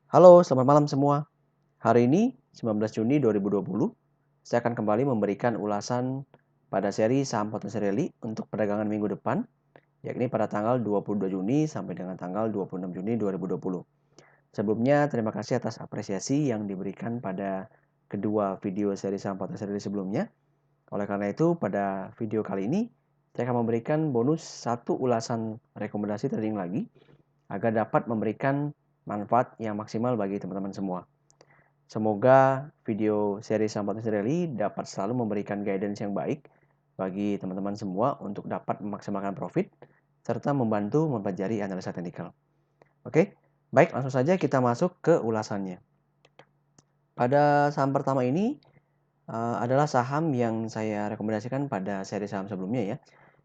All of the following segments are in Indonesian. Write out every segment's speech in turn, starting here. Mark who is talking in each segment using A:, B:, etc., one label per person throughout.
A: Halo, selamat malam semua. Hari ini, 19 Juni 2020, saya akan kembali memberikan ulasan pada seri saham potensi rally untuk perdagangan minggu depan, yakni pada tanggal 22 Juni sampai dengan tanggal 26 Juni 2020. Sebelumnya, terima kasih atas apresiasi yang diberikan pada kedua video seri saham potensi rally sebelumnya. Oleh karena itu, pada video kali ini, saya akan memberikan bonus satu ulasan rekomendasi trading lagi, agar dapat memberikan manfaat yang maksimal bagi teman-teman semua. Semoga video seri saham potensi rally dapat selalu memberikan guidance yang baik bagi teman-teman semua untuk dapat memaksimalkan profit serta membantu mempelajari analisa teknikal. Oke, baik, langsung saja kita masuk ke ulasannya. Pada saham pertama ini adalah saham yang saya rekomendasikan pada seri saham sebelumnya ya.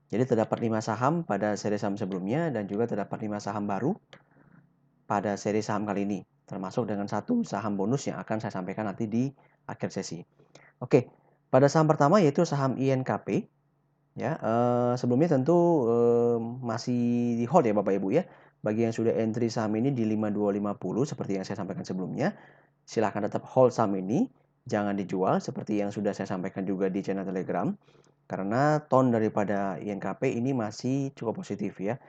A: Jadi terdapat 5 saham pada seri saham sebelumnya dan juga terdapat 5 saham baru pada seri saham kali ini, termasuk dengan satu saham bonus yang akan saya sampaikan nanti di akhir sesi. Oke, pada saham pertama yaitu saham INKP, ya. Sebelumnya tentu masih di hold ya Bapak Ibu ya. Bagi yang sudah entry saham ini di 5250 seperti yang saya sampaikan sebelumnya, silahkan tetap hold saham ini, jangan dijual seperti yang sudah saya sampaikan juga di channel Telegram. Karena tone daripada INKP ini masih cukup positif ya.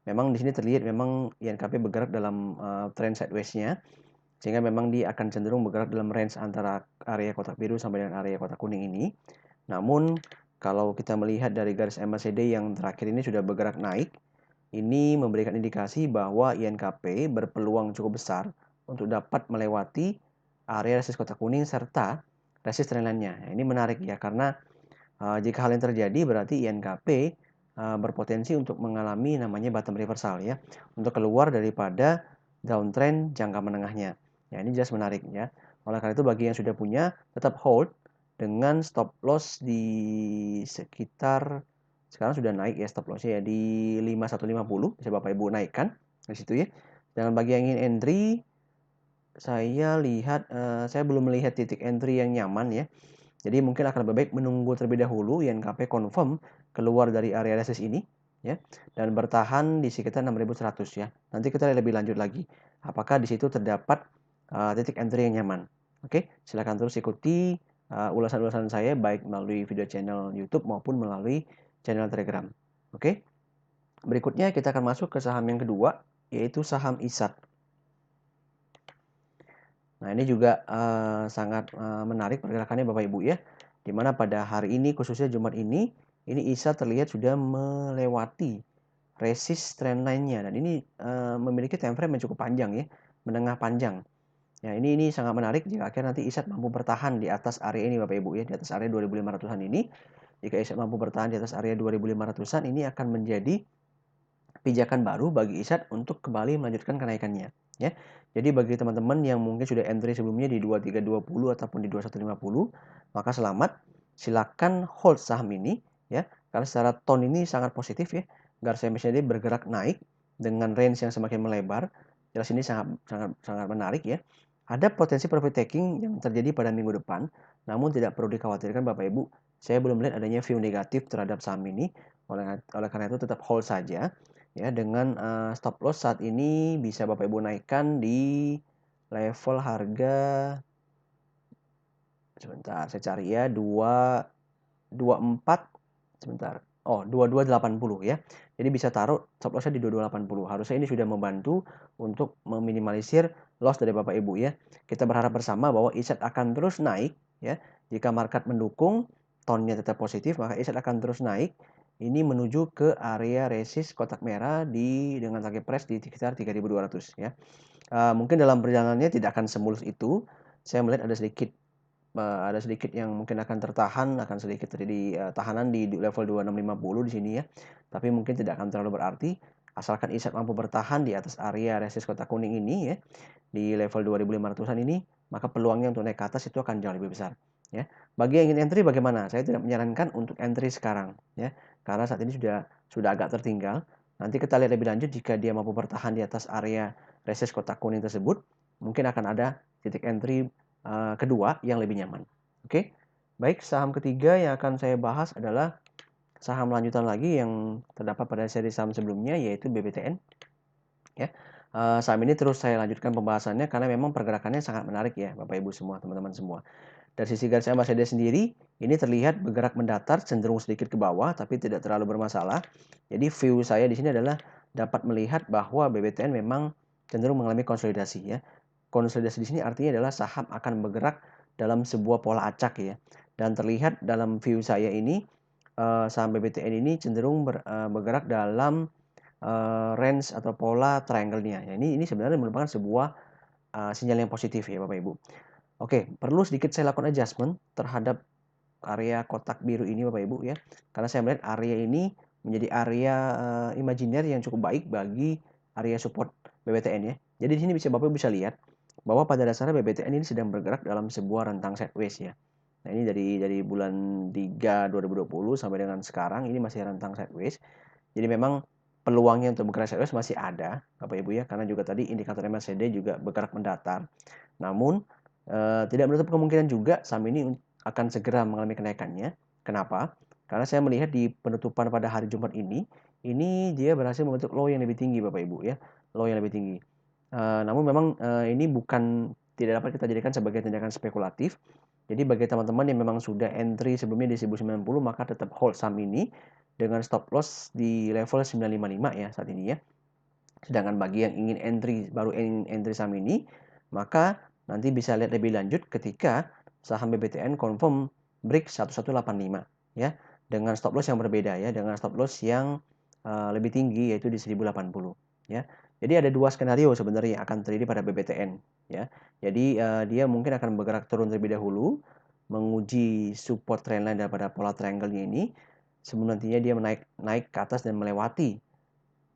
A: Memang di sini terlihat memang INKP bergerak dalam trend sideways-nya, sehingga memang dia akan cenderung bergerak dalam range antara area kotak biru sampai dengan area kotak kuning ini. Namun kalau kita melihat dari garis MACD yang terakhir ini sudah bergerak naik, ini memberikan indikasi bahwa INKP berpeluang cukup besar untuk dapat melewati area resist kotak kuning serta resist trendline-nya. Ini menarik ya, karena jika hal yang terjadi berarti INKP berpotensi untuk mengalami namanya bottom reversal ya, untuk keluar daripada downtrend jangka menengahnya. Ya, ini jelas menarik ya. Oleh karena itu bagi yang sudah punya tetap hold dengan stop loss di sekitar sekarang sudah naik ya stop loss-nya ya di 5150, bisa Bapak Ibu naikkan di situ ya. Dan bagi yang ingin entry, saya lihat saya belum melihat titik entry yang nyaman ya. Jadi mungkin akan lebih baik menunggu terlebih dahulu INKP confirm keluar dari area resist ini ya, dan bertahan di sekitar 6100 ya. Nanti kita lihat lebih lanjut lagi apakah di situ terdapat titik entry yang nyaman. Oke, silakan terus ikuti ulasan-ulasan saya baik melalui video channel YouTube maupun melalui channel Telegram. Oke. Berikutnya kita akan masuk ke saham yang kedua, yaitu saham ISAT. Nah, ini juga sangat menarik pergerakannya Bapak Ibu ya. Di mana pada hari ini khususnya Jumat ini ISA terlihat sudah melewati resist trendline-nya dan ini memiliki time frame yang cukup panjang ya, menengah panjang. Ya, ini sangat menarik jika akhirnya nanti ISAT mampu bertahan di atas area ini Bapak Ibu ya, di atas area 2500-an ini. Jika ISAT mampu bertahan di atas area 2500-an, ini akan menjadi pijakan baru bagi ISAT untuk kembali melanjutkan kenaikannya ya. Jadi bagi teman-teman yang mungkin sudah entry sebelumnya di 2320 ataupun di 2150, maka selamat, silakan hold saham ini ya, karena secara tone ini sangat positif ya. Garis MACD bergerak naik dengan range yang semakin melebar. Jelas ini sangat menarik ya. Ada potensi profit taking yang terjadi pada minggu depan, namun tidak perlu dikhawatirkan Bapak Ibu. Saya belum melihat adanya view negatif terhadap saham ini. Oleh karena itu tetap hold saja ya, dengan stop loss saat ini bisa Bapak Ibu naikkan di level harga, sebentar saya cari ya, 224, sebentar. Oh, 2280 ya. Jadi bisa taruh stop loss-nya di 2280. Harusnya ini sudah membantu untuk meminimalisir loss dari Bapak Ibu ya. Kita berharap bersama bahwa ISAT akan terus naik ya. Jika market mendukung, tone-nya tetap positif, maka ISAT akan terus naik. Ini menuju ke area resist kotak merah dengan target price di sekitar 3200 ya. Mungkin dalam perjalanannya tidak akan semulus itu. Saya melihat ada sedikit yang mungkin akan tertahan, akan sedikit terjadi tahanan di level 2650 di sini ya. Tapi mungkin tidak akan terlalu berarti asalkan ISAT mampu bertahan di atas area resist kotak kuning ini ya, di level 2500-an ini, maka peluangnya untuk naik ke atas itu akan jauh lebih besar ya. Bagi yang ingin entry bagaimana? Saya tidak menyarankan untuk entry sekarang ya, karena saat ini sudah agak tertinggal. Nanti kita lihat lebih lanjut jika dia mampu bertahan di atas area resist kotak kuning tersebut, mungkin akan ada titik entry kedua yang lebih nyaman. Oke, baik, saham ketiga yang akan saya bahas adalah saham lanjutan lagi yang terdapat pada seri saham sebelumnya, yaitu BBTN. Ya, Saham ini terus saya lanjutkan pembahasannya karena memang pergerakannya sangat menarik ya Bapak Ibu semua, teman-teman semua. Dari sisi garis MACD sendiri, ini terlihat bergerak mendatar cenderung sedikit ke bawah tapi tidak terlalu bermasalah. Jadi view saya di sini adalah dapat melihat bahwa BBTN memang cenderung mengalami konsolidasi ya. Konsolidasi di sini artinya adalah saham akan bergerak dalam sebuah pola acak ya. Dan terlihat dalam view saya ini saham BBTN ini cenderung bergerak dalam range atau pola triangle-nya. Ya, ini sebenarnya merupakan sebuah sinyal yang positif ya Bapak Ibu. Oke, perlu sedikit saya lakukan adjustment terhadap area kotak biru ini Bapak Ibu ya. Karena saya melihat area ini menjadi area imajiner yang cukup baik bagi area support BBTN ya. Jadi di sini Bapak Ibu bisa lihat bahwa pada dasarnya BBTN ini sedang bergerak dalam sebuah rentang sideways ya. Nah, ini dari bulan 3 2020 sampai dengan sekarang ini masih rentang sideways. Jadi memang peluangnya untuk bergerak sideways masih ada Bapak Ibu ya, karena juga tadi indikator MACD juga bergerak mendatar. Namun tidak menutup kemungkinan juga saham ini akan segera mengalami kenaikannya. Kenapa? Karena saya melihat di penutupan pada hari Jumat ini dia berhasil membentuk low yang lebih tinggi Bapak Ibu ya, low yang lebih tinggi. Namun memang ini tidak dapat kita jadikan sebagai tindakan spekulatif. Jadi bagi teman-teman yang memang sudah entry sebelumnya di 1090 maka tetap hold saham ini dengan stop loss di level 955 ya saat ini ya. Sedangkan bagi yang ingin baru ingin entry saham ini, maka nanti bisa lihat lebih lanjut ketika saham BBTN confirm break 1185 ya, dengan stop loss yang berbeda ya, dengan stop loss yang lebih tinggi yaitu di 1080 ya. Jadi ada dua skenario sebenarnya yang akan terjadi pada BBTN ya. Jadi dia mungkin akan bergerak turun terlebih dahulu, menguji support trendline daripada pola triangle-nya ini sebelum nantinya dia naik ke atas dan melewati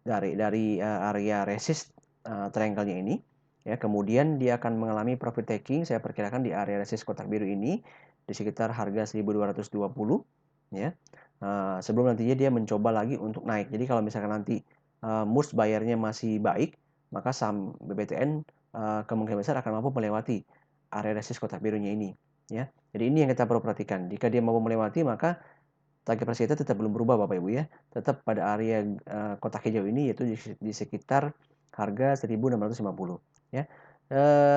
A: dari area resist triangle-nya ini ya. Kemudian dia akan mengalami profit taking, saya perkirakan di area resist kotak biru ini di sekitar harga 1220 ya. Sebelum nantinya dia mencoba lagi untuk naik. Jadi kalau misalkan nanti mood buyer-nya masih baik, maka saham BBTN kemungkinan besar akan mampu melewati area resist kotak birunya ini ya. Jadi ini yang kita perlu perhatikan. Jika dia mampu melewati, maka target price kita tetap belum berubah Bapak Ibu ya. Tetap pada area kotak hijau ini yaitu di sekitar harga 1650 ya.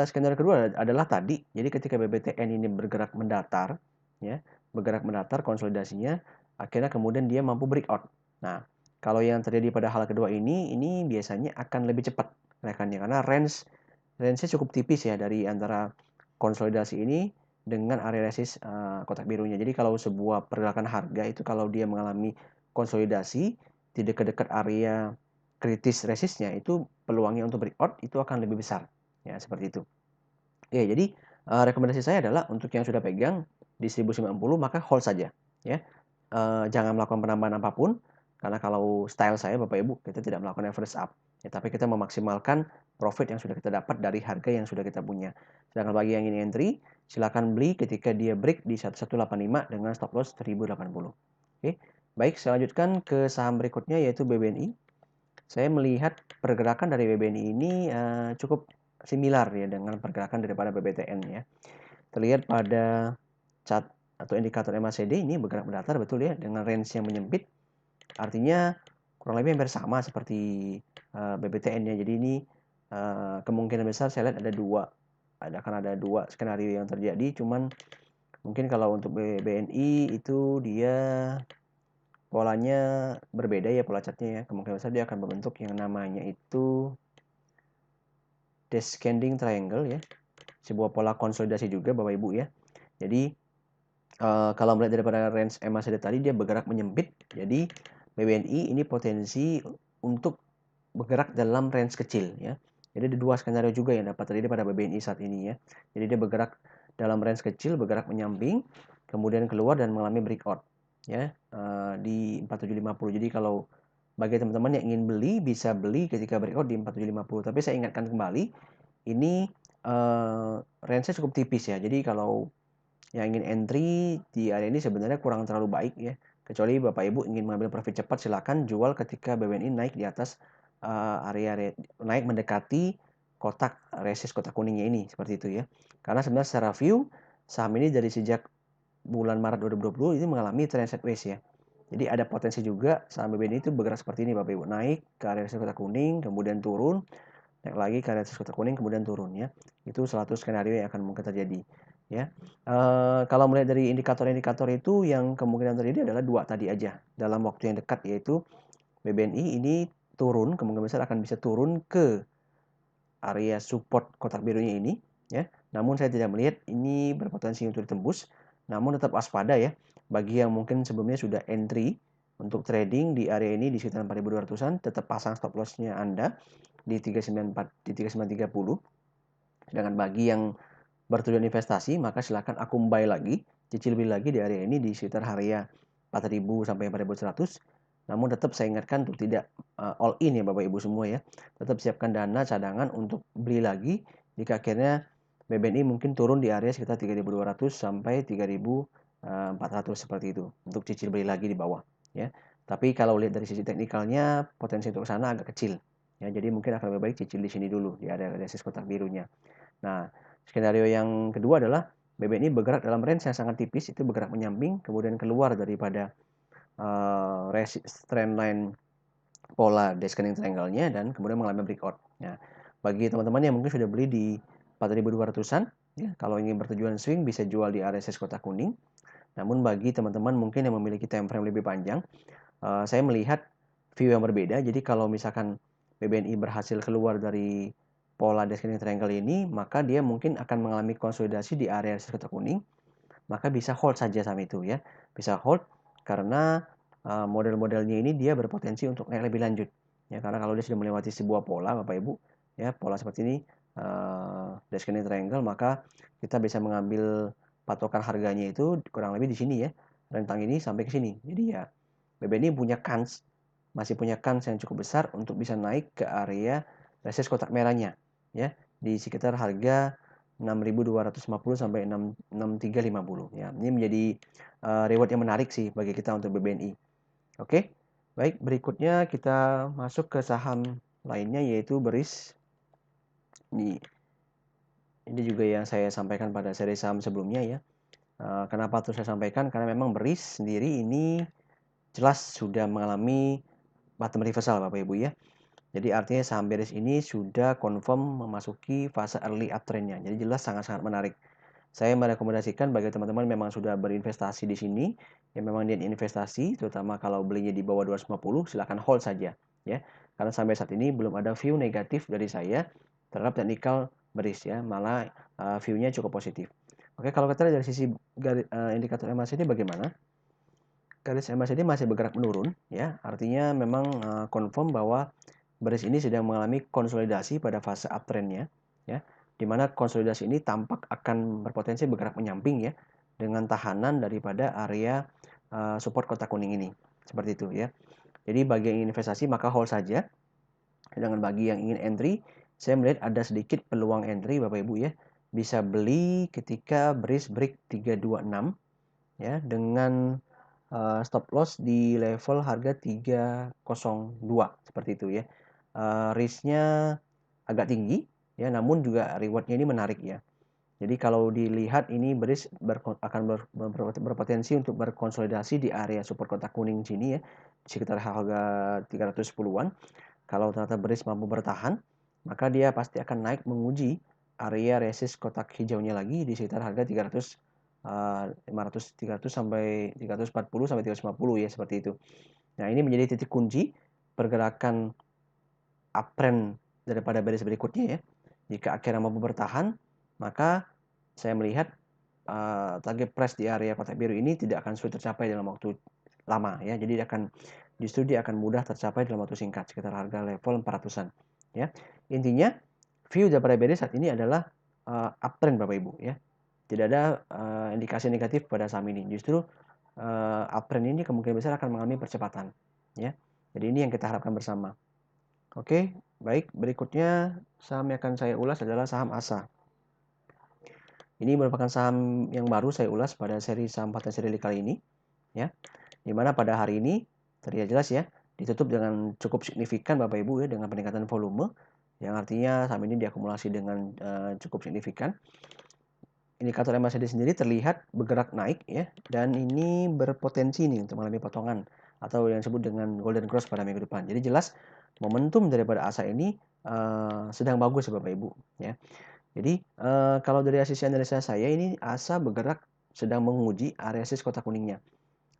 A: Skenario kedua adalah tadi. Jadi ketika BBTN ini bergerak mendatar ya, bergerak mendatar konsolidasinya akhirnya kemudian dia mampu breakout. Nah, kalau yang terjadi pada hal kedua ini biasanya akan lebih cepat kenaikannya karena range-nya cukup tipis ya dari antara konsolidasi ini dengan area resist kotak birunya. Jadi kalau sebuah pergerakan harga itu kalau dia mengalami konsolidasi di dekat-dekat area kritis resistnya itu peluangnya untuk breakout itu akan lebih besar. Ya, seperti itu. Oke, jadi rekomendasi saya adalah untuk yang sudah pegang di 1090 maka hold saja ya. Jangan melakukan penambahan apapun karena kalau style saya Bapak Ibu kita tidak melakukan average up ya, tapi kita memaksimalkan profit yang sudah kita dapat dari harga yang sudah kita punya. Sedangkan bagi yang ini entry, silakan beli ketika dia break di 1185 dengan stop loss 1080. Oke. Baik, saya lanjutkan ke saham berikutnya yaitu BBNI. Saya melihat pergerakan dari BBNI ini cukup similar ya dengan pergerakan daripada BBTN ya. Terlihat pada chart atau indikator MACD ini bergerak mendatar betul ya dengan range yang menyempit. Artinya kurang lebih hampir sama seperti BBTN ya. Jadi ini kemungkinan besar saya lihat akan ada dua skenario yang terjadi. Cuman mungkin kalau untuk BBNI itu dia polanya berbeda ya, pola chartnya ya. Kemungkinan besar dia akan membentuk yang namanya itu descending triangle ya, sebuah pola konsolidasi juga Bapak Ibu ya. Jadi kalau melihat daripada range MACD tadi dia bergerak menyempit, jadi BBNI ini potensi untuk bergerak dalam range kecil ya. Jadi ada dua skenario juga yang dapat terjadi pada BBNI saat ini ya. Jadi dia bergerak dalam range kecil, bergerak menyamping, kemudian keluar dan mengalami breakout ya di 4750. Jadi kalau bagi teman-teman yang ingin beli bisa beli ketika breakout di 4750. Tapi saya ingatkan kembali ini range-nya cukup tipis ya. Jadi kalau yang ingin entry di area ini sebenarnya kurang terlalu baik ya. Kecuali Bapak Ibu ingin mengambil profit cepat, silakan jual ketika BBNI naik di atas naik mendekati kotak resist kotak kuningnya ini seperti itu ya. Karena sebenarnya secara view saham ini dari sejak bulan Maret 2020 ini mengalami trend sideways ya. Jadi ada potensi juga saham BBNI itu bergerak seperti ini Bapak Ibu, naik ke area resist kotak kuning, kemudian turun, naik lagi ke area resist kotak kuning, kemudian turun ya. Itu suatu skenario yang akan mungkin terjadi ya. Kalau melihat dari indikator-indikator itu yang kemungkinan terjadi adalah dua tadi aja dalam waktu yang dekat, yaitu BBNI ini turun, kemungkinan besar akan bisa turun ke area support kotak birunya ini ya. Namun saya tidak melihat ini berpotensi untuk ditembus. Namun tetap waspada ya bagi yang mungkin sebelumnya sudah entry untuk trading di area ini di sekitar 4.200-an, tetap pasang stop loss-nya Anda di 394 di 3930. Sedangkan bagi yang bertujuan investasi, maka silakan akum buy lagi, cicil beli lagi di area ini di sekitar area 4.000 sampai 4.100. Namun tetap saya ingatkan untuk tidak all in ya Bapak Ibu semua ya. Tetap siapkan dana cadangan untuk beli lagi jika akhirnya BBNI mungkin turun di area sekitar 3.200 sampai 3.400 seperti itu untuk cicil beli lagi di bawah ya. Tapi kalau lihat dari sisi teknikalnya potensi untuk sana agak kecil ya. Jadi mungkin akan lebih baik cicil di sini dulu di area resist kotak birunya. Nah, skenario yang kedua adalah BBNI bergerak dalam range yang sangat tipis, itu bergerak menyamping, kemudian keluar daripada trend line pola descending triangle-nya dan kemudian mengalami breakout. Nah, bagi teman-teman yang mungkin sudah beli di 4.200-an, ya, kalau ingin bertujuan swing bisa jual di area resist kotak kuning. Namun bagi teman-teman mungkin yang memiliki time frame lebih panjang, saya melihat view yang berbeda. Jadi kalau misalkan BBNI berhasil keluar dari pola descending triangle ini, maka dia mungkin akan mengalami konsolidasi di area resist kotak kuning, maka bisa hold saja saham itu ya. Bisa hold karena model-modelnya ini dia berpotensi untuk naik lebih lanjut. Ya, karena kalau dia sudah melewati sebuah pola Bapak Ibu, ya, pola seperti ini descending triangle, maka kita bisa mengambil patokan harganya itu kurang lebih di sini ya. Rentang ini sampai ke sini. Jadi ya BBNI masih punya kans yang cukup besar untuk bisa naik ke area resist kotak merahnya ya di sekitar harga 6.250 sampai 6.350 ya. Ini menjadi reward yang menarik sih bagi kita untuk BBNI. Oke. Baik, berikutnya kita masuk ke saham lainnya yaitu Beris. Ini juga yang saya sampaikan pada seri saham sebelumnya ya. Kenapa terus saya sampaikan? Karena memang Beris sendiri ini jelas sudah mengalami bottom reversal Bapak Ibu ya. Jadi artinya saham Beris ini sudah confirm memasuki fase early uptrend-nya. Jadi jelas sangat-sangat menarik. Saya merekomendasikan bagi teman-teman memang sudah berinvestasi di sini, yang memang niat investasi, terutama kalau belinya di bawah 250, silakan hold saja ya. Karena sampai saat ini belum ada view negatif dari saya terhadap teknikal Beris ya, malah view-nya cukup positif. Oke, kalau kita lihat dari sisi indikator MACD bagaimana? Garis MACD masih bergerak menurun ya, artinya memang confirm bahwa Beris ini sedang mengalami konsolidasi pada fase uptrend-nya ya, di mana konsolidasi ini tampak akan berpotensi bergerak menyamping ya dengan tahanan daripada area support kotak kuning ini. Seperti itu ya. Jadi bagi yang ingin investasi maka hold saja. Sedangkan bagi yang ingin entry, saya melihat ada sedikit peluang entry Bapak Ibu ya. Bisa beli ketika Beris break 326 ya dengan stop loss di level harga 302 seperti itu ya. Risknya agak tinggi ya, namun juga rewardnya ini menarik ya. Jadi kalau dilihat ini Beris akan berpotensi untuk berkonsolidasi di area support kotak kuning sini ya, sekitar harga 310-an. Kalau ternyata Beris mampu bertahan, maka dia pasti akan naik menguji area resist kotak hijaunya lagi di sekitar harga 300 sampai 340 sampai 350 ya, seperti itu. Nah, ini menjadi titik kunci pergerakan uptrend daripada Beris berikutnya ya. Jika akhirnya mampu bertahan, maka saya melihat target price di area kotak biru ini tidak akan sulit tercapai dalam waktu lama ya. Jadi justru dia akan mudah tercapai dalam waktu singkat sekitar harga level 400-an ya. Intinya view daripada Beris saat ini adalah uptrend Bapak Ibu ya. Tidak ada indikasi negatif pada saham ini. Justru uptrend ini kemungkinan besar akan mengalami percepatan ya. Jadi ini yang kita harapkan bersama. Oke, baik. Berikutnya saham yang akan saya ulas adalah saham ASA. Ini merupakan saham yang baru saya ulas pada seri saham paten seri kali ini ya. Dimana pada hari ini terlihat jelas ya, ditutup dengan cukup signifikan Bapak Ibu ya, dengan peningkatan volume yang artinya saham ini diakumulasi dengan cukup signifikan. Indikator MACD sendiri terlihat bergerak naik ya, dan ini berpotensi nih untuk mengalami potongan atau yang disebut dengan golden cross pada minggu depan. Jadi jelas momentum daripada ASA ini sedang bagus ya Bapak Ibu ya. Jadi, kalau dari sisi analisa saya ini ASA bergerak sedang menguji area resist kotak kuningnya.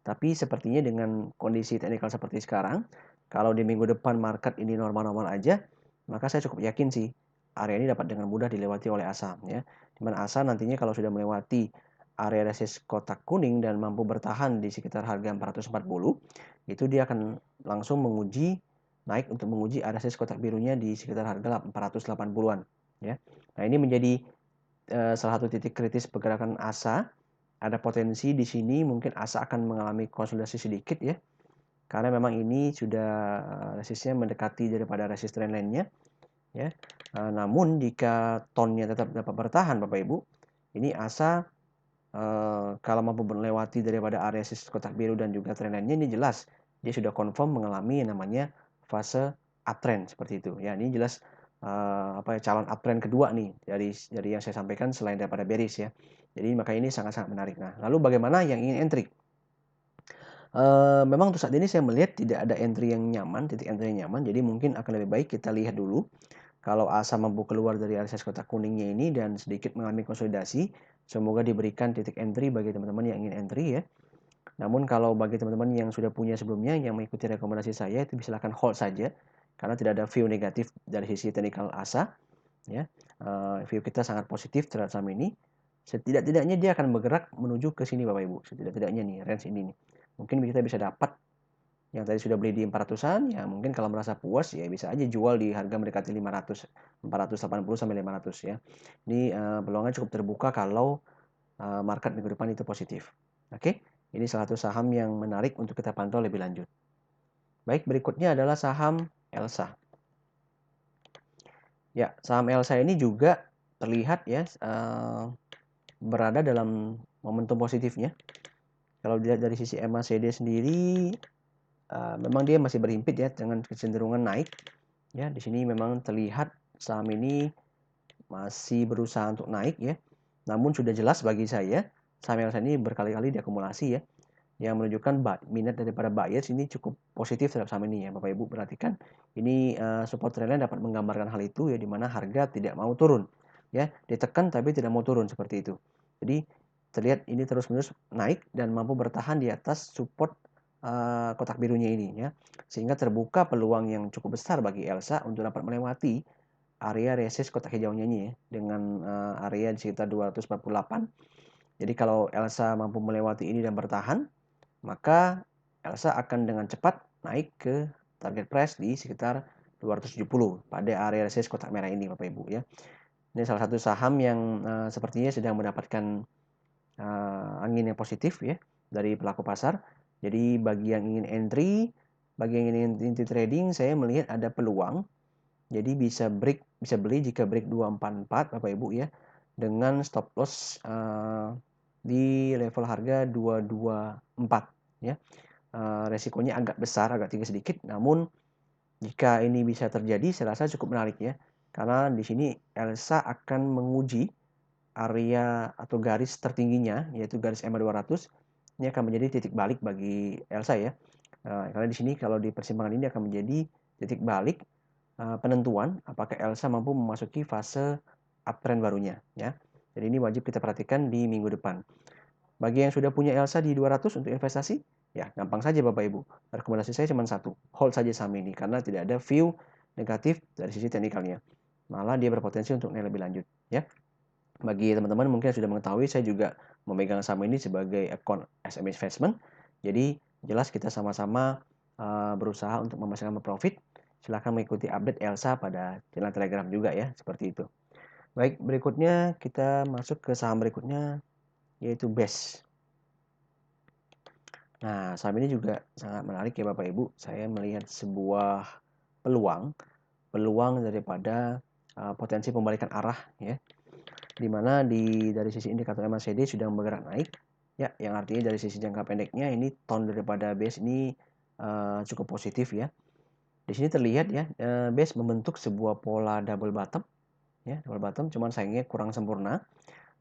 A: Tapi sepertinya dengan kondisi teknikal seperti sekarang, kalau di minggu depan market ini normal-normal aja, maka saya cukup yakin sih area ini dapat dengan mudah dilewati oleh ASA ya. Di mana ASA nantinya kalau sudah melewati area resist kotak kuning dan mampu bertahan di sekitar harga 440, itu dia akan langsung naik untuk menguji area resist kotak birunya di sekitar harga 480-an ya. Nah, ini menjadi salah satu titik kritis pergerakan ASA. Ada potensi di sini mungkin ASA akan mengalami konsolidasi sedikit ya. Karena memang ini sudah resistnya mendekati daripada resist trendline-nya ya. Namun jika tonnya tetap dapat bertahan Bapak Ibu, ini ASA kalau mampu melewati daripada area resist kotak biru dan juga trendline-nya, ini jelas dia sudah confirm mengalami yang namanya fase uptrend seperti itu ya. Ini jelas calon uptrend kedua nih dari yang saya sampaikan selain daripada bearish ya. Jadi makanya ini sangat-sangat menarik. Nah, lalu bagaimana yang ingin entry? Memang untuk saat ini saya melihat tidak ada entry yang nyaman, titik entry yang nyaman. Jadi mungkin akan lebih baik kita lihat dulu kalau ASA mampu keluar dari area kotak kuningnya ini dan sedikit mengalami konsolidasi, semoga diberikan titik entry bagi teman-teman yang ingin entry ya. Namun kalau bagi teman-teman yang sudah punya sebelumnya yang mengikuti rekomendasi saya itu silakan hold saja karena tidak ada view negatif dari sisi technical ASA ya. View kita sangat positif terhadap saham ini. Setidak-tidaknya dia akan bergerak menuju ke sini Bapak Ibu. Setidak-tidaknya nih range ini nih. Mungkin kita bisa dapat yang tadi sudah beli di 400-an ya mungkin kalau merasa puas ya bisa aja jual di harga mendekati 500, 480 sampai 500 ya. Ini peluangnya cukup terbuka kalau market minggu depan itu positif. Oke, ini salah satu saham yang menarik untuk kita pantau lebih lanjut. Baik, berikutnya adalah saham Elsa. Ya, saham Elsa ini juga terlihat ya berada dalam momentum positifnya. Kalau dilihat dari sisi MACD sendiri, memang dia masih berhimpit ya dengan kecenderungan naik. Ya, di sini memang terlihat saham ini masih berusaha untuk naik ya. Namun sudah jelas bagi saya saham Elsa ini berkali-kali diakumulasi ya, yang menunjukkan minat daripada buyers ini cukup positif terhadap saham ini ya. Bapak Ibu perhatikan ini support trendline dapat menggambarkan hal itu ya, di mana harga tidak mau turun ya, ditekan tapi tidak mau turun seperti itu. Jadi terlihat ini terus-menerus naik dan mampu bertahan di atas support kotak birunya ini ya, sehingga terbuka peluang yang cukup besar bagi Elsa untuk dapat melewati area resist kotak hijaunya ini ya, dengan area di sekitar 248. Jadi kalau Elsa mampu melewati ini dan bertahan, maka Elsa akan dengan cepat naik ke target price di sekitar 270 pada area resist kotak merah ini Bapak Ibu ya. Ini salah satu saham yang sepertinya sedang mendapatkan angin yang positif ya dari pelaku pasar. Jadi bagi yang ingin entry, bagi yang ingin inti trading, saya melihat ada peluang. Jadi bisa beli jika break 244 Bapak Ibu ya, dengan stop loss di level harga 224 ya. Resikonya agak besar, agak tinggi sedikit, namun jika ini bisa terjadi saya rasa cukup menarik ya. Karena di sini Elsa akan menguji area atau garis tertingginya yaitu garis EMA 200. Ini akan menjadi titik balik bagi Elsa ya. Karena di sini kalau di persimpangan ini akan menjadi titik balik penentuan apakah Elsa mampu memasuki fase uptrend barunya ya. Jadi ini wajib kita perhatikan di minggu depan. Bagi yang sudah punya Elsa di 200 untuk investasi, ya gampang saja Bapak Ibu. Rekomendasi saya cuma satu, hold saja saham ini karena tidak ada view negatif dari sisi teknikalnya. Malah dia berpotensi untuk naik lebih lanjut ya. Bagi teman-teman mungkin sudah mengetahui saya juga memegang saham ini sebagai account SM investment. Jadi jelas kita sama-sama berusaha untuk memastikan profit. Silahkan mengikuti update Elsa pada channel Telegram juga ya, seperti itu. Baik, berikutnya kita masuk ke saham berikutnya yaitu BES. Nah, saham ini juga sangat menarik ya Bapak Ibu. Saya melihat sebuah peluang daripada potensi pembalikan arah ya. Di mana dari sisi indikator MACD sudah bergerak naik ya, yang artinya dari sisi jangka pendeknya ini tone daripada BES ini cukup positif ya. Di sini terlihat ya, BES membentuk sebuah pola double bottom ya, double bottom, cuman sayangnya kurang sempurna.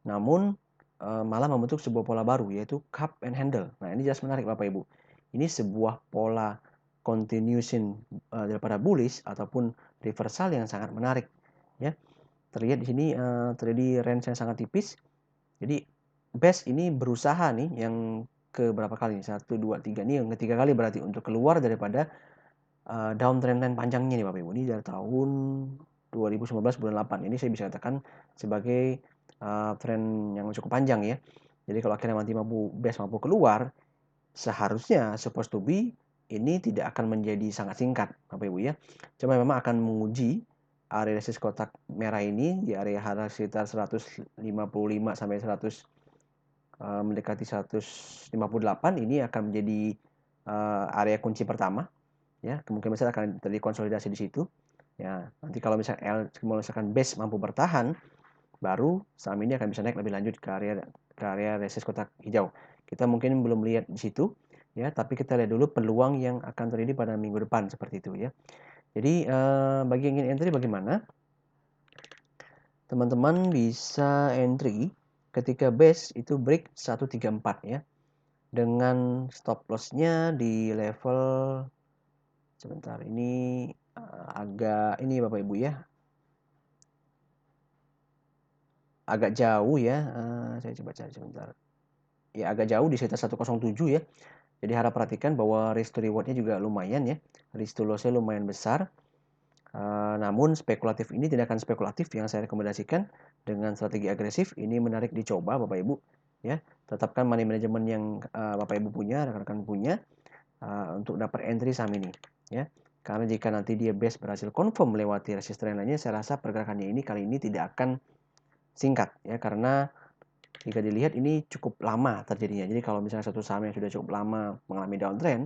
A: Namun malah membentuk sebuah pola baru yaitu cup and handle. Nah, ini jelas menarik Bapak Ibu. Ini sebuah pola continuation daripada bullish ataupun reversal yang sangat menarik ya. Terlihat di sini terjadi range yang sangat tipis. Jadi base ini berusaha nih yang ke berapa kali nih? 1, 2, 3 nih yang ketiga kali berarti untuk keluar daripada downtrend line panjangnya nih Bapak Ibu. Ini dari tahun 2019 bulan 8. Ini saya bisa katakan sebagai tren yang cukup panjang ya. Jadi kalau akhirnya nanti base mampu keluar, seharusnya supposed to be ini tidak akan menjadi sangat singkat Bapak Ibu ya. Cuma memang akan menguji area resistance kotak merah ini di area harga sekitar 155 sampai 100 mendekati 158 ini akan menjadi area kunci pertama ya. Kemungkinan besar akan terjadi konsolidasi di situ. Ya, nanti kalau misalkan base mampu bertahan, baru saham ini akan bisa naik lebih lanjut ke area resistance kotak hijau. Kita mungkin belum lihat di situ ya, tapi kita lihat dulu peluang yang akan terjadi pada minggu depan seperti itu ya. Jadi bagi yang ingin entry bagaimana? Teman-teman bisa entry ketika base itu break 134 ya. Dengan stop loss-nya di level sebentar ini agak ini Bapak Ibu ya. Agak jauh ya, saya coba cari sebentar. Ya agak jauh di sekitar 107 ya. Jadi harap perhatikan bahwa risk to reward-nya juga lumayan ya. Risk to loss-nya lumayan besar. Namun spekulatif ini tidak akan spekulatif yang saya rekomendasikan dengan strategi agresif. Ini menarik dicoba Bapak Ibu ya. Tetapkan money management yang Bapak Ibu punya, rekan-rekan punya untuk dapat entry saham ini ya. Karena jika nanti dia base berhasil confirm melewati resistance lainnya, saya rasa pergerakannya ini kali ini tidak akan singkat ya, karena jika dilihat ini cukup lama terjadinya. Jadi kalau misalnya satu saham yang sudah cukup lama mengalami downtrend,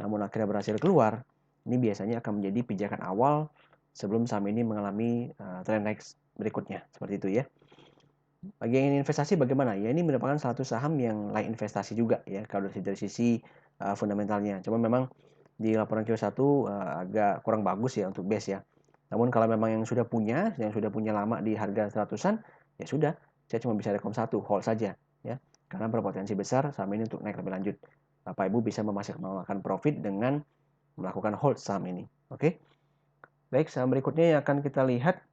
A: namun akhirnya berhasil keluar, ini biasanya akan menjadi pijakan awal sebelum saham ini mengalami trend naik berikutnya. Seperti itu ya. Bagi yang ingin investasi bagaimana? Ya ini merupakan satu saham yang layak investasi juga ya kalau dari sisi fundamentalnya. Cuma memang di laporan Q1 agak kurang bagus ya untuk base ya. Namun kalau memang yang sudah punya lama di harga 100-an, ya sudah, saya cuma bisa rekom satu, hold saja ya. Karena berpotensi besar saham ini untuk naik lebih lanjut. Bapak Ibu bisa memaksimalkan profit dengan melakukan hold saham ini. Oke. Baik, saham berikutnya yang akan kita lihat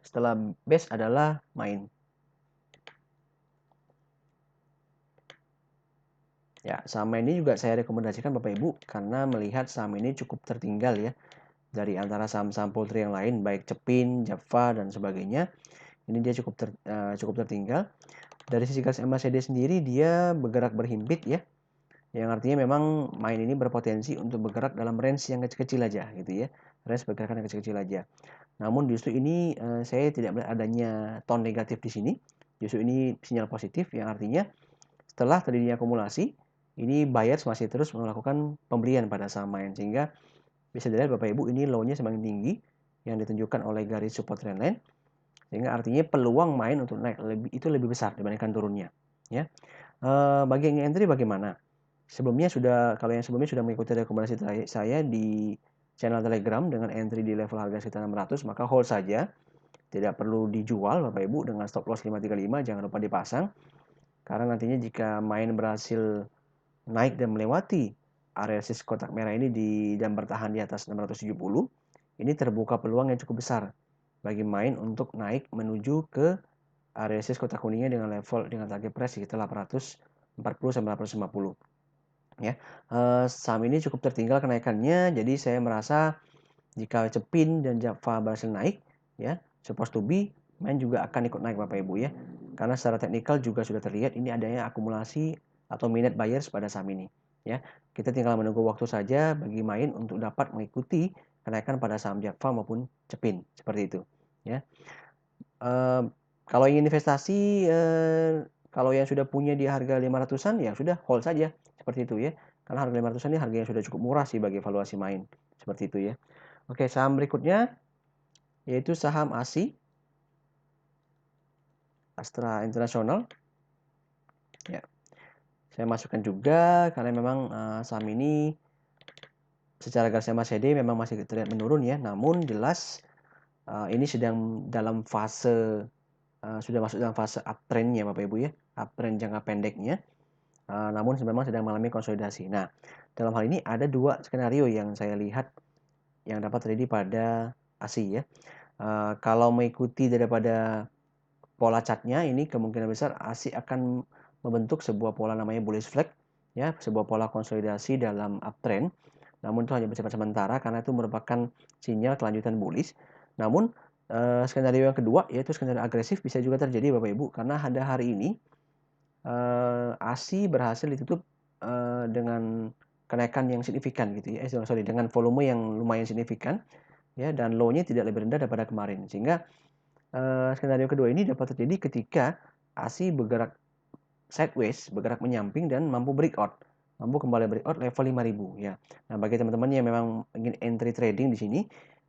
A: setelah base adalah main. Ya, saham ini juga saya rekomendasikan Bapak Ibu karena melihat saham ini cukup tertinggal ya dari antara saham-saham poultry yang lain, baik Cepin, Java dan sebagainya. Ini dia cukup tertinggal. Dari sisi gas MACD sendiri dia bergerak berhimpit ya. Yang artinya memang main ini berpotensi untuk bergerak dalam range yang kecil-kecil aja gitu ya. Range pergerakan yang kecil-kecil aja. Namun justru ini saya tidak melihat adanya tone negatif di sini. Justru ini sinyal positif yang artinya setelah terjadinya akumulasi, ini buyers masih terus melakukan pembelian pada saham main sehingga bisa dilihat Bapak Ibu ini low-nya semakin tinggi yang ditunjukkan oleh garis support trendline sehingga artinya peluang main untuk naik lebih besar dibandingkan turunnya ya. Bagi yang entry bagaimana? Kalau yang sebelumnya sudah mengikuti rekomendasi saya di channel Telegram dengan entry di level harga sekitar 600 maka hold saja. Tidak perlu dijual Bapak Ibu dengan stop loss 535 jangan lupa dipasang. Karena nantinya jika main berhasil naik dan melewati area resist kotak merah ini dan bertahan di atas 670, ini terbuka peluang yang cukup besar bagi main untuk naik menuju ke area resist kotak kuningnya dengan target price sekitar 840 sampai 850. Ya, saham ini cukup tertinggal kenaikannya, jadi saya merasa jika Cepin dan Java berhasil naik, ya, supposed to be main juga akan ikut naik Bapak Ibu ya. Karena secara teknikal juga sudah terlihat ini adanya akumulasi atau minute buyers pada saham ini, ya. Kita tinggal menunggu waktu saja bagi main untuk dapat mengikuti kenaikan pada saham Java maupun Cepin, seperti itu, ya. Kalau ingin investasi, kalau yang sudah punya di harga 500-an ya sudah hold saja, seperti itu ya. Karena harga 500-an ini harga yang sudah cukup murah sih bagi valuasi main, seperti itu ya. Oke, saham berikutnya yaitu saham ASI, Astra International. Ya, saya masukkan juga karena memang saham ini secara garis MACD memang masih terlihat menurun ya. Namun jelas ini sedang dalam fase sudah masuk dalam fase uptrend-nya Bapak Ibu ya, uptrend jangka pendeknya. Namun memang sedang mengalami konsolidasi. Nah, dalam hal ini ada dua skenario yang saya lihat yang dapat terjadi pada ASI ya. Kalau mengikuti daripada pola chartnya ini kemungkinan besar ASI akan membentuk sebuah pola namanya bullish flag ya, sebuah pola konsolidasi dalam uptrend. Namun itu hanya bersifat sementara karena itu merupakan sinyal kelanjutan bullish. Namun skenario yang kedua yaitu skenario agresif bisa juga terjadi Bapak Ibu karena pada hari ini ASI berhasil ditutup dengan kenaikan yang signifikan gitu ya. Sorry, dengan volume yang lumayan signifikan ya dan low-nya tidak lebih rendah daripada kemarin. Sehingga skenario kedua ini dapat terjadi ketika ASI bergerak sideways, bergerak menyamping dan mampu breakout. Mampu kembali breakout level 5000 ya. Nah, bagi teman-teman yang memang ingin entry trading di sini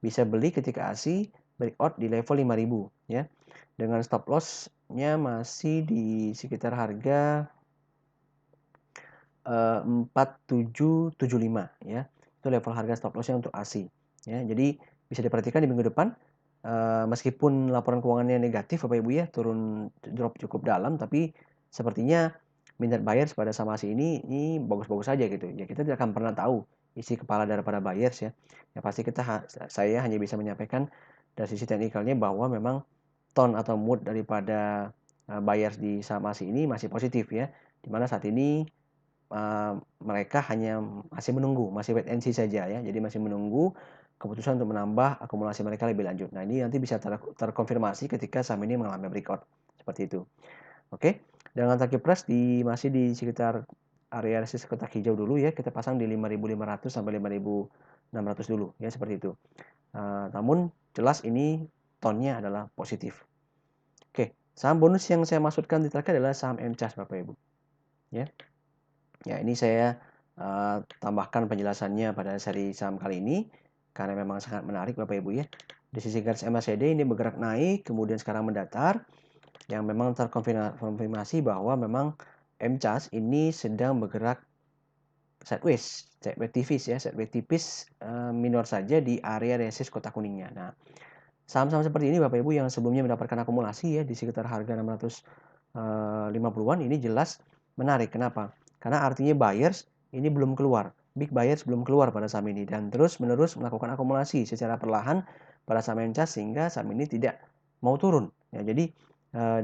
A: bisa beli ketika ASI breakout di level 5000 ya. Dengan stop loss-nya masih di sekitar harga 4775 ya. Itu level harga stop loss-nya untuk ASI ya. Jadi bisa diperhatikan di minggu depan meskipun laporan keuangannya negatif Bapak Ibu ya, turun drop cukup dalam tapi sepertinya minat buyers pada saham ASI ini bagus-bagus saja gitu. Ya kita tidak akan pernah tahu isi kepala daripada buyers ya. Ya pasti saya hanya bisa menyampaikan dari sisi teknikalnya bahwa memang tone atau mood daripada buyers di saham ASI ini masih positif ya. Dimana saat ini mereka hanya masih menunggu, masih wait and see saja ya. Jadi masih menunggu keputusan untuk menambah akumulasi mereka lebih lanjut. Nah, ini nanti bisa terkonfirmasi ketika saham ini mengalami breakout seperti itu. Oke. Dengan target price masih di sekitar area resistance kotak hijau dulu ya. Kita pasang di 5.500 sampai 5.600 dulu ya seperti itu. Namun jelas ini tone-nya adalah positif. Oke, saham bonus yang saya maksudkan di terakhir adalah saham MCAS Bapak Ibu. Ya. Ya, ini saya tambahkan penjelasannya pada seri saham kali ini karena memang sangat menarik Bapak Ibu ya. Di sisi garis MACD ini bergerak naik, kemudian sekarang mendatar, yang memang terkonfirmasi bahwa memang MCAS ini sedang bergerak sideways tipis ya, sideways tipis minor saja di area resist kotak kuningnya. Nah, saham-saham seperti ini Bapak Ibu yang sebelumnya mendapatkan akumulasi ya di sekitar harga 650-an ini jelas menarik. Kenapa? Karena artinya buyers ini belum keluar. Big buyers belum keluar pada saham ini dan terus-menerus melakukan akumulasi secara perlahan pada saham MCAS sehingga saham ini tidak mau turun. Ya, jadi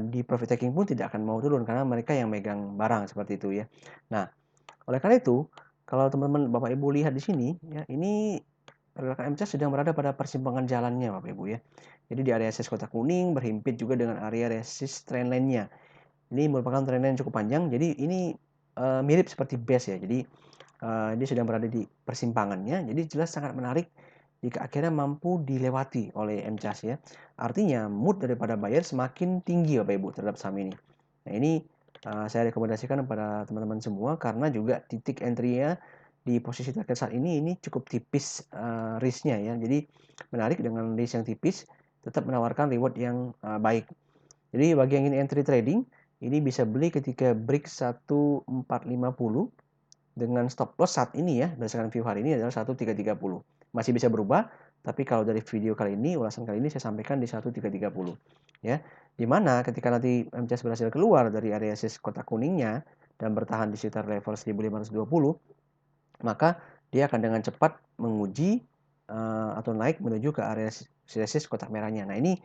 A: di profit taking pun tidak akan mau turun karena mereka yang megang barang seperti itu ya. Nah, oleh karena itu, kalau teman-teman Bapak Ibu lihat di sini ya, ini pergerakan MCAS sedang berada pada persimpangan jalannya Bapak Ibu ya. Jadi di area resist kotak kuning berhimpit juga dengan area resist trendline-nya. Ini merupakan trendline yang cukup panjang. Jadi ini mirip seperti base ya. Jadi dia sedang berada di persimpangannya. Jadi jelas sangat menarik jika akhirnya mampu dilewati oleh MCAS ya. Artinya mood daripada buyer semakin tinggi Bapak Ibu terhadap saham ini. Nah ini saya rekomendasikan kepada teman-teman semua karena juga titik entry-nya di posisi target saat ini cukup tipis risk-nya ya. Jadi menarik dengan risk yang tipis tetap menawarkan reward yang baik. Jadi bagi yang ingin entry trading ini bisa beli ketika break 1450 dengan stop loss saat ini ya berdasarkan view hari ini adalah 1330. Masih bisa berubah, tapi kalau dari video kali ini, ulasan kali ini saya sampaikan di 1330 ya. Dimana ketika nanti MCAS berhasil keluar dari area resist kotak kuningnya dan bertahan di sekitar level 1520, maka dia akan dengan cepat menguji atau naik menuju ke area resist kotak merahnya. Nah, ini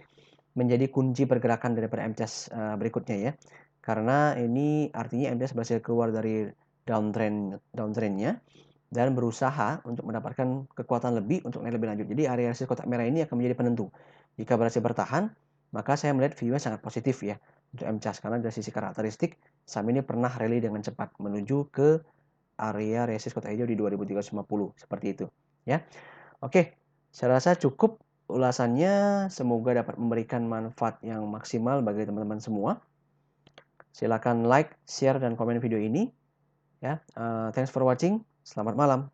A: menjadi kunci pergerakan daripada MCAS berikutnya ya. Karena ini artinya MCAS berhasil keluar dari downtrendnya dan berusaha untuk mendapatkan kekuatan lebih untuk naik lebih lanjut. Jadi area resist kotak merah ini akan menjadi penentu. Jika berhasil bertahan, maka saya melihat view-nya sangat positif ya untuk MCAS karena dari sisi karakteristik saham ini pernah rally dengan cepat menuju ke area resist kotak hijau di 2350 seperti itu ya. Oke, saya rasa cukup ulasannya, semoga dapat memberikan manfaat yang maksimal bagi teman-teman semua. Silakan like, share dan komen video ini ya. Thanks for watching. Selamat malam.